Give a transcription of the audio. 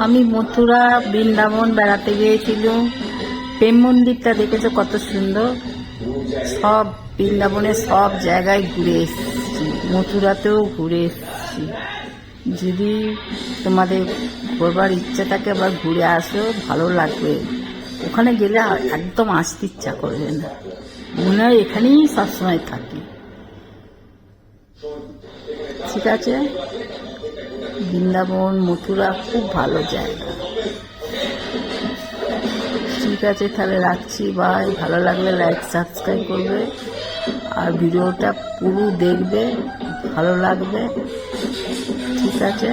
আমি মথুরা বৃন্দাবন বেড়াতে গিয়েছিলাম। প্রেম মন্দিরটা দেখেছো কত সুন্দর। সব বৃন্দাবনের সব জায়গায় ঘুরে এসেছি, মথুরাতেও ঘুরে এসেছি। যদি তোমাদের ঘোরবার ইচ্ছা থাকে আবার ঘুরে আসো, ভালো লাগবে। ওখানে গেলে একদম আসতে ইচ্ছা করবে না, মনে হয় এখানেই সবসময় থাকি। ঠিক আছে, বৃন্দাবন মথুরা খুব ভালো জায়গা। ঠিক আছে, তাহলে রাখছি, বাই। ভালো লাগলে লাইক সাবস্ক্রাইব করবে আর ভিডিওটা পুরো দেখবে, ভালো লাগবে। ঠিক আছে।